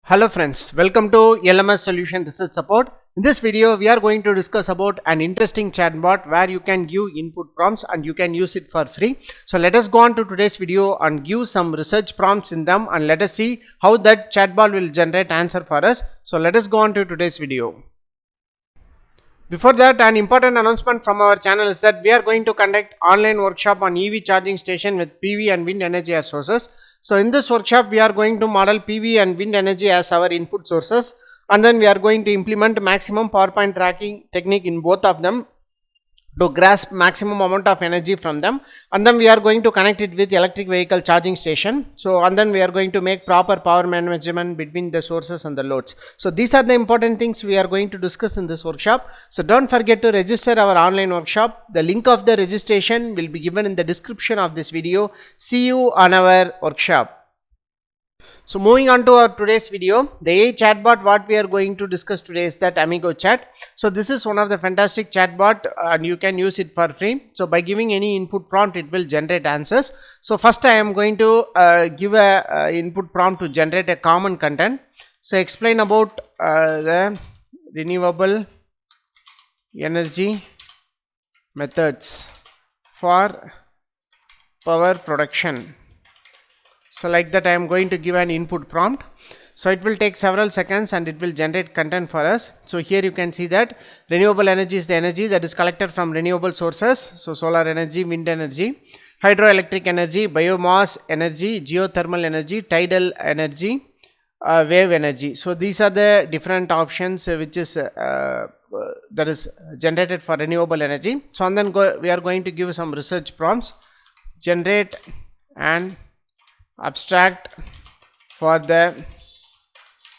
Hello friends, welcome to LMS Solution Research Support. In this video, we are going to discuss about an interesting chatbot where you can give input prompts and you can use it for free. So let us go on to today's video and give some research prompts in them and let us see how that chatbot will generate answer for us. So let us go on to today's video. Before that, an important announcement from our channel is that we are going to conduct online workshop on EV charging station with PV and wind energy as sources. So in this workshop, we are going to model PV and wind energy as our input sources, and then we are going to implement maximum power point tracking technique in both of them to grasp maximum amount of energy from them, and then we are going to connect it with electric vehicle charging station. So and then we are going to make proper power management between the sources and the loads. So these are the important things we are going to discuss in this workshop. So don't forget to register our online workshop. The link of the registration will be given in the description of this video. See you on our workshop. So moving on to our today's video, the AI chatbot what we are going to discuss today is that Amigochat. So this is one of the fantastic chatbot and you can use it for free. So by giving any input prompt, it will generate answers. So first I am going to give a input prompt to generate a common content. So explain about the renewable energy methods for power production. So like that I am going to give an input prompt. So it will take several seconds and it will generate content for us. So here you can see that renewable energy is the energy that is collected from renewable sources. So solar energy, wind energy, hydroelectric energy, biomass energy, geothermal energy, tidal energy, wave energy. So these are the different options which is that is generated for renewable energy. So and then we are going to give some research prompts. Generate and abstract for the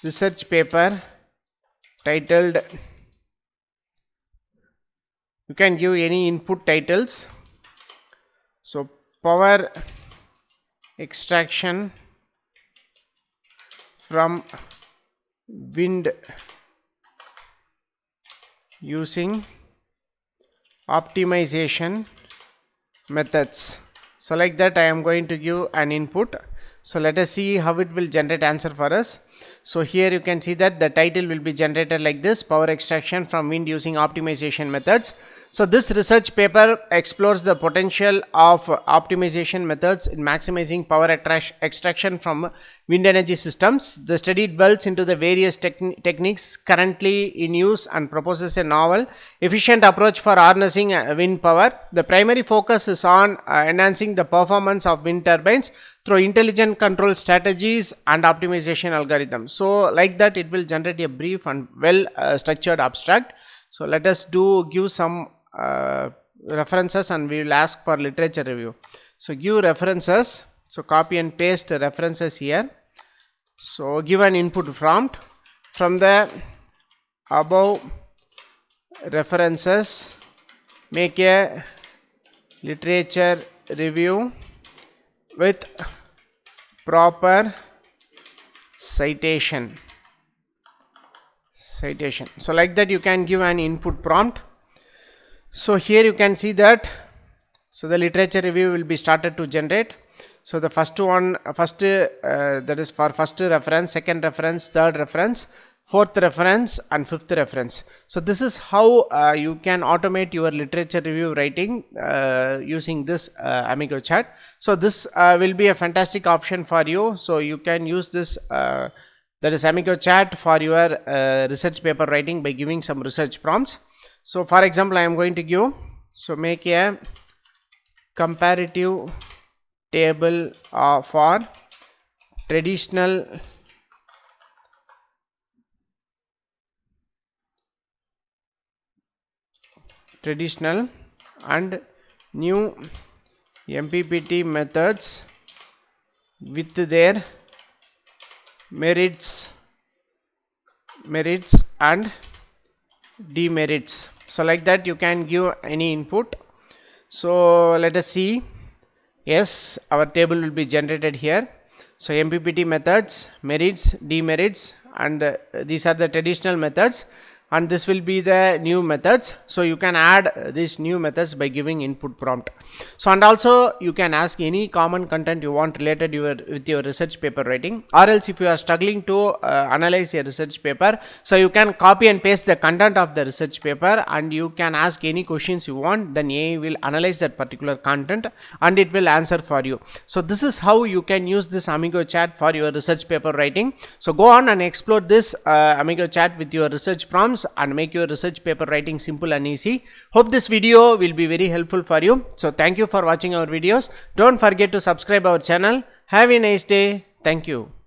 research paper titled, you can give any input titles. So power extraction from wind using optimization methods. So like that I am going to give an input. So let us see how it will generate answer for us. So here you can see that the title will be generated like this: power extraction from wind using optimization methods. So this research paper explores the potential of optimization methods in maximizing power extraction from wind energy systems. The study dwells into the various techniques currently in use and proposes a novel, efficient approach for harnessing wind power. The primary focus is on enhancing the performance of wind turbines through intelligent control strategies and optimization algorithms. So like that it will generate a brief and well structured abstract. So let us give some references and we will ask for literature review. So give references. So copy and paste references here. So give an input prompt. From the above references, make a literature review with proper citation. So like that you can give an input prompt. So here you can see that so the literature review will be started to generate. So the first one, that is for first reference, second reference, third reference, fourth reference and fifth reference. So this is how you can automate your literature review writing using this Amigochat. So this will be a fantastic option for you. So you can use this that is Amigochat for your research paper writing by giving some research prompts. So for example I am going to give, so make a comparative table for traditional and new MPPT methods with their merits and demerits. So like that you can give any input. So let us see. Yes, our table will be generated here. So MPPT methods, merits, demerits, and these are the traditional methods, and this will be the new methods. So you can add these new methods by giving input prompt. So and also you can ask any common content you want related with your research paper writing, or else if you are struggling to analyze a research paper, so you can copy and paste the content of the research paper and you can ask any questions you want, then AI will analyze that particular content and it will answer for you. So this is how you can use this Amigochat for your research paper writing. So go on and explore this Amigochat with your research prompts and make your research paper writing simple and easy. Hope this video will be very helpful for you. So thank you for watching our videos. Don't forget to subscribe our channel. Have a nice day. Thank you.